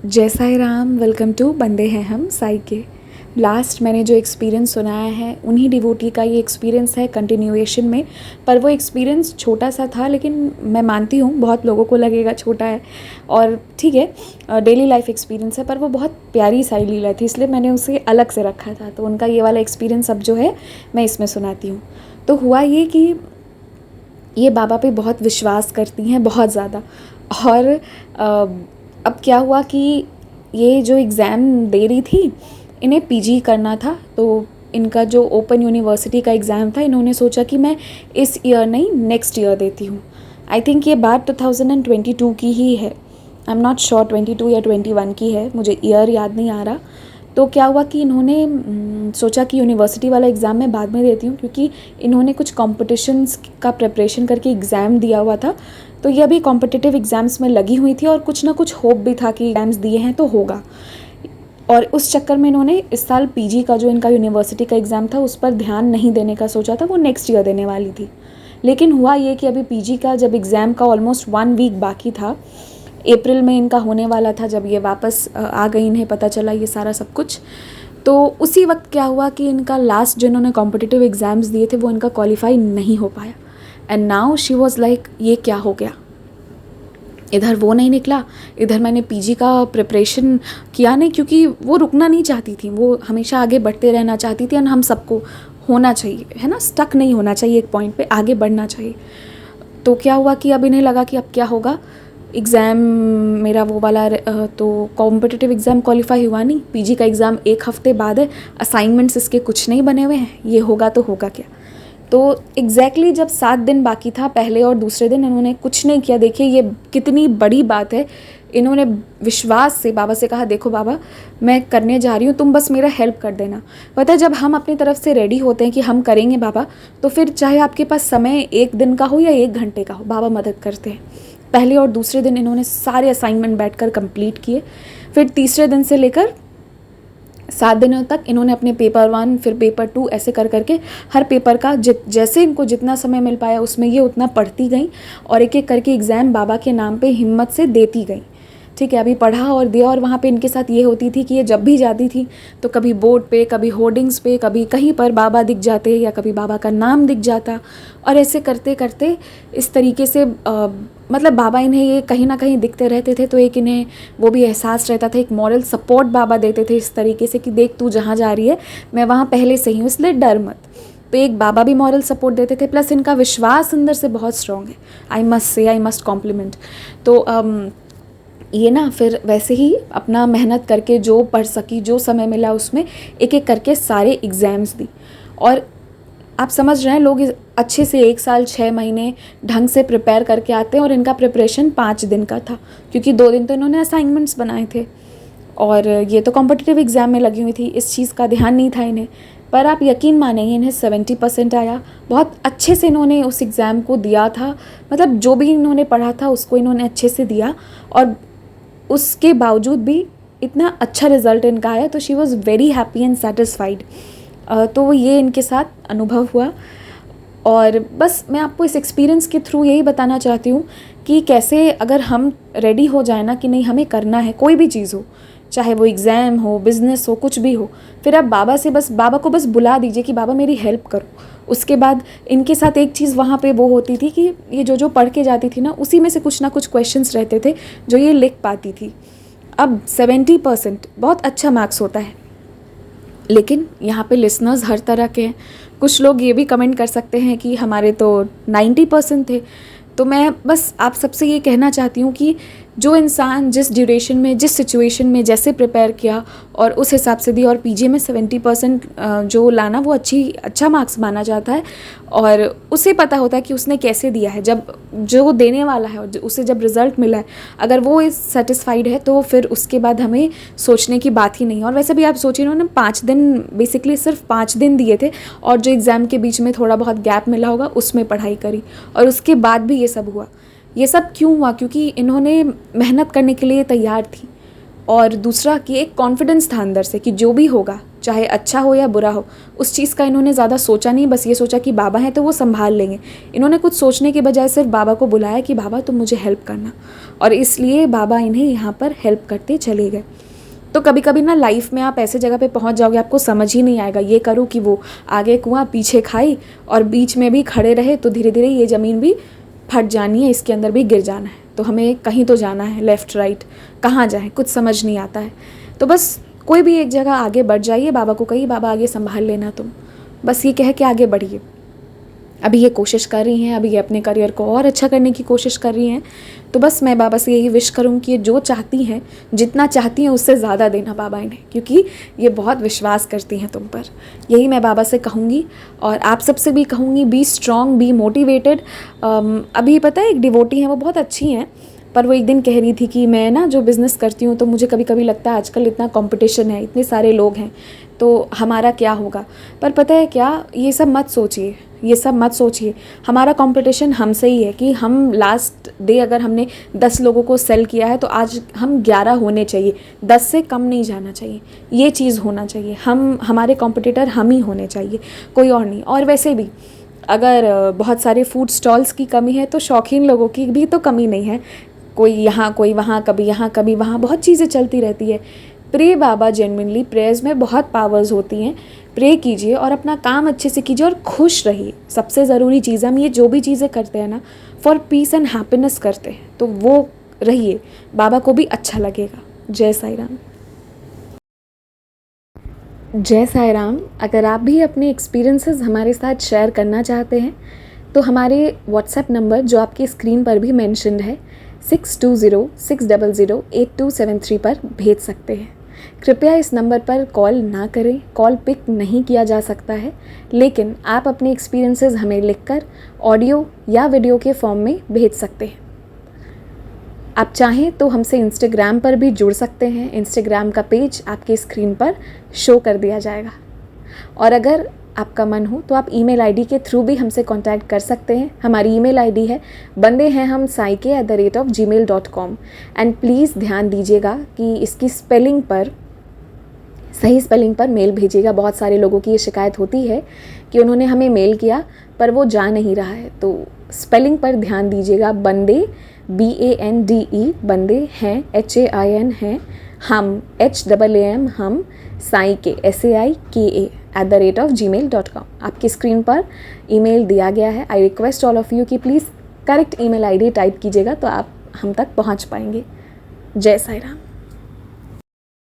जय Sai Ram. Welcome to बंदे हैं हम साई के। लास्ट मैंने जो एक्सपीरियंस सुनाया है उन्हीं डिवोटी का ये एक्सपीरियंस है कंटिन्यूएशन में। पर वो एक्सपीरियंस छोटा सा था, लेकिन मैं मानती हूँ बहुत लोगों को लगेगा छोटा है और ठीक है, डेली लाइफ एक्सपीरियंस है, पर वो बहुत प्यारी साई लीला थी, इसलिए मैंने उसे अलग से रखा था। तो उनका ये वाला एक्सपीरियंस अब जो है मैं इसमें सुनाती हूँ। तो हुआ ये कि ये बाबा पे बहुत विश्वास करती हैं, बहुत ज़्यादा। और अब क्या हुआ कि ये जो एग्ज़ाम दे रही थी, इन्हें पीजी करना था। तो इनका जो ओपन यूनिवर्सिटी का एग्ज़ाम था, इन्होंने सोचा कि मैं इस ईयर नहीं नेक्स्ट ईयर देती हूँ। आई थिंक ये बात 2022 की ही है। आई एम नॉट श्योर 22 या 21 की है, मुझे ईयर याद नहीं आ रहा। तो क्या हुआ कि इन्होंने सोचा कि यूनिवर्सिटी वाला एग्ज़ाम मैं बाद में देती हूँ, क्योंकि इन्होंने कुछ कॉम्पिटिशन्स का प्रिपरेशन करके एग्ज़ाम दिया हुआ था। तो ये अभी कॉम्पिटिटिव एग्ज़ाम्स में लगी हुई थी और कुछ ना कुछ होप भी था कि एग्ज़ाम्स दिए हैं तो होगा। और उस चक्कर में इन्होंने इस साल पीजी का जो इनका यूनिवर्सिटी का एग्ज़ाम था उस पर ध्यान नहीं देने का सोचा था, वो नेक्स्ट ईयर देने वाली थी। लेकिन हुआ ये कि अभी पीजी का जब एग्ज़ाम का ऑलमोस्ट 1 वीक बाकी था, अप्रैल में इनका होने वाला था, जब ये वापस आ गई, इन्हें पता चला ये सारा सब कुछ। तो उसी वक्त क्या हुआ कि इनका लास्ट जो इन्होंने कॉम्पिटिटिव एग्ज़ाम्स दिए थे वो इनका क्वालिफाई नहीं हो पाया। And now she was like ये क्या हो गया। इधर वो नहीं निकला, इधर मैंने पीजी का प्रिपरेशन किया नहीं, क्योंकि वो रुकना नहीं चाहती थी, वो हमेशा आगे बढ़ते रहना चाहती थी। एंड हम सबको होना चाहिए, है ना, स्टक नहीं होना चाहिए, एक पॉइंट पे आगे बढ़ना चाहिए। तो क्या हुआ कि अब इन्हें लगा कि अब क्या होगा, एग्ज़ाम मेरा वो वाला तो कॉम्पिटिटिव एग्ज़ाम क्वालिफाई हुआ नहीं, पीजी का एग्ज़ाम 1 हफ़्ते बाद है, असाइनमेंट्स इसके कुछ नहीं बने हुए हैं, ये होगा तो होगा क्या। तो एग्जैक्टली जब 7 दिन बाकी था, पहले और दूसरे दिन इन्होंने कुछ नहीं किया। देखिए ये कितनी बड़ी बात है। इन्होंने विश्वास से बाबा से कहा, देखो बाबा मैं करने जा रही हूँ, तुम बस मेरा हेल्प कर देना। पता है, जब हम अपनी तरफ से रेडी होते हैं कि हम करेंगे बाबा, तो फिर चाहे आपके पास समय 1 दिन का हो या 1 घंटे का हो, बाबा मदद करते हैं। पहले और दूसरे दिन इन्होंने सारे असाइनमेंट बैठकर कंप्लीट किए। फिर तीसरे दिन से लेकर 7 दिनों तक इन्होंने अपने पेपर 1 फिर पेपर 2 ऐसे कर करके हर पेपर का जैसे इनको जितना समय मिल पाया उसमें ये उतना पढ़ती गई और एक एक करके एग्ज़ाम बाबा के नाम पे हिम्मत से देती गई। ठीक है, अभी पढ़ा और दिया। और वहाँ पे इनके साथ ये होती थी कि ये जब भी जाती थी तो कभी बोर्ड पे, कभी होर्डिंग्स पे, कभी कहीं पर बाबा दिख जाते या कभी बाबा का नाम दिख जाता। और ऐसे करते करते इस तरीके से मतलब बाबा इन्हें ये कहीं ना कहीं दिखते रहते थे, तो एक इन्हें वो भी एहसास रहता था, एक मॉरल सपोर्ट बाबा देते थे इस तरीके से कि देख तू जहाँ जा रही है मैं वहाँ पहले से ही हूँ, इसलिए डर मत। तो एक बाबा भी मॉरल सपोर्ट देते थे, प्लस इनका विश्वास अंदर से बहुत स्ट्रॉन्ग है। I must say, I must complement. तो ये ना फिर वैसे ही अपना मेहनत करके जो पढ़ सकी, जो समय मिला उसमें एक एक करके सारे एग्ज़ाम्स दी। और आप समझ रहे हैं, लोग अच्छे से 1 साल 6 महीने ढंग से प्रिपेयर करके आते हैं और इनका प्रिपरेशन 5 दिन का था, क्योंकि 2 दिन तो इन्होंने असाइनमेंट्स बनाए थे और ये तो कॉम्पिटिटिव एग्ज़ाम में लगी हुई थी, इस चीज़ का ध्यान नहीं था इन्हें। पर आप यकीन मानेंगे, इन्हें 70% आया। बहुत अच्छे से इन्होंने उस एग्ज़ाम को दिया था, मतलब जो भी इन्होंने पढ़ा था उसको इन्होंने अच्छे से दिया और उसके बावजूद भी इतना अच्छा रिज़ल्ट इनका आया। तो she was very happy and satisfied. तो ये इनके साथ अनुभव हुआ। और बस मैं आपको इस एक्सपीरियंस के थ्रू यही बताना चाहती हूँ कि कैसे अगर हम रेडी हो जाए ना कि नहीं हमें करना है, कोई भी चीज़ हो, चाहे वो एग्ज़ाम हो, बिज़नेस हो, कुछ भी हो, फिर आप बाबा को बस बुला दीजिए कि बाबा मेरी हेल्प करो। उसके बाद इनके साथ एक चीज़ वहाँ पे वो होती थी कि ये जो पढ़ के जाती थी ना, उसी में से कुछ ना कुछ क्वेश्चंस रहते थे जो ये लिख पाती थी। अब 70% बहुत अच्छा मार्क्स होता है, लेकिन यहाँ पे लिसनर्स हर तरह के हैं। कुछ लोग ये भी कमेंट कर सकते हैं कि हमारे तो 90% थे। तो मैं बस आप सबसे ये कहना चाहती हूँ कि जो इंसान जिस ड्यूरेशन में, जिस सिचुएशन में जैसे प्रिपेयर किया और उस हिसाब से दी, और पीजी में 70% जो लाना वो अच्छा मार्क्स माना जाता है और उसे पता होता है कि उसने कैसे दिया है। जब जो देने वाला है और उसे जब रिज़ल्ट मिला है, अगर वो इस सेटिस्फाइड है तो फिर उसके बाद हमें सोचने की बात ही नहीं है। और वैसे भी आप सोचिए, उन्होंने 5 दिन, बेसिकली सिर्फ 5 दिन दिए थे और जो एग्ज़ाम के बीच में थोड़ा बहुत गैप मिला होगा उसमें पढ़ाई करी, और उसके बाद भी ये सब हुआ। ये सब क्यों हुआ? क्योंकि इन्होंने मेहनत करने के लिए तैयार थी। और दूसरा कि एक कॉन्फिडेंस था अंदर से कि जो भी होगा, चाहे अच्छा हो या बुरा हो, उस चीज़ का इन्होंने ज़्यादा सोचा नहीं, बस ये सोचा कि बाबा हैं तो वो संभाल लेंगे। इन्होंने कुछ सोचने के बजाय सिर्फ बाबा को बुलाया कि बाबा तुम मुझे हेल्प करना, और इसलिए बाबा इन्हें यहाँ पर हेल्प करते चले गए। तो कभी कभी ना लाइफ में आप ऐसे जगह पे पहुँच जाओगे, आपको समझ ही नहीं आएगा, ये करूँ कि वो, आगे कुआं पीछे खाई, और बीच में भी खड़े रहे तो धीरे धीरे ये ज़मीन भी फट जानी है, इसके अंदर भी गिर जाना है। तो हमें कहीं तो जाना है, लेफ़्ट राइट कहाँ जाए कुछ समझ नहीं आता है। तो बस कोई भी एक जगह आगे बढ़ जाइए, बाबा को कहिए बाबा आगे संभाल लेना तुम, बस ये कह के आगे बढ़िए। अभी ये कोशिश कर रही हैं, अभी ये अपने करियर को और अच्छा करने की कोशिश कर रही हैं। तो बस मैं बाबा से यही विश करूँ कि ये जो चाहती हैं, जितना चाहती हैं उससे ज़्यादा देना बाबा इन्हें, क्योंकि ये बहुत विश्वास करती हैं तुम पर। यही मैं बाबा से कहूँगी, और आप सबसे भी कहूँगी, बी स्ट्रॉन्ग, बी मोटिवेटेड। अभी पता है एक डिवोटी हैं, वो बहुत अच्छी हैं, पर वो एक दिन कह रही थी कि मैं ना जो बिज़नेस करती हूँ तो मुझे कभी कभी लगता है आजकल इतना कंपटीशन है, इतने सारे लोग हैं, तो हमारा क्या होगा। पर पता है क्या, ये सब मत सोचिए, ये सब मत सोचिए। हमारा कंपटीशन हमसे ही है कि हम लास्ट डे अगर हमने 10 लोगों को सेल किया है तो आज हम 11 होने चाहिए, 10 से कम नहीं जाना चाहिए, ये चीज़ होना चाहिए। हमारे कॉम्पिटिटर हम ही होने चाहिए, कोई और नहीं। और वैसे भी अगर बहुत सारे फूड स्टॉल्स की कमी है तो शौकीन लोगों की भी तो कमी नहीं है, कोई यहाँ कोई वहाँ, कभी यहाँ कभी वहाँ, बहुत चीज़ें चलती रहती है। प्रे बाबा, जेन्युइनली प्रेयर्स में बहुत पावर्स होती हैं। प्रे कीजिए और अपना काम अच्छे से कीजिए और खुश रहिए। सबसे ज़रूरी चीज़, हम ये जो भी चीज़ें करते हैं ना, फॉर पीस एंड हैप्पीनेस करते हैं, तो वो रहिए, बाबा को भी अच्छा लगेगा। जय साई राम। जय साई राम। अगर आप भी अपने एक्सपीरियंसेस हमारे साथ शेयर करना चाहते हैं तो हमारे व्हाट्सएप नंबर जो आपकी स्क्रीन पर भी मेंशन्ड है 6206008273 पर भेज सकते हैं। कृपया इस नंबर पर कॉल ना करें, कॉल पिक नहीं किया जा सकता है, लेकिन आप अपने एक्सपीरियंसेस हमें लिखकर ऑडियो या वीडियो के फॉर्म में भेज सकते हैं। आप चाहें तो हमसे इंस्टाग्राम पर भी जुड़ सकते हैं। इंस्टाग्राम का पेज आपकी स्क्रीन पर शो कर दिया जाएगा। और अगर आपका मन हो तो आप ईमेल आईडी के थ्रू भी हमसे कांटेक्ट कर सकते हैं। हमारी ईमेल आईडी है bandeheham@gmail.com। एंड प्लीज़ ध्यान दीजिएगा कि इसकी स्पेलिंग पर, सही स्पेलिंग पर मेल भेजिएगा। बहुत सारे लोगों की ये शिकायत होती है कि उन्होंने हमें मेल किया पर वो जा नहीं रहा है, तो स्पेलिंग पर ध्यान दीजिएगा। बंदे BANDE, बंदे हैं HAIN हैं, हम HAAM हम, साई के SAIKA @gmail.com। आपकी स्क्रीन पर ईमेल दिया गया है। I request all of you कि please correct email ID type कीजिएगा तो आप हम तक पहुंच पाएंगे। जय साई राम।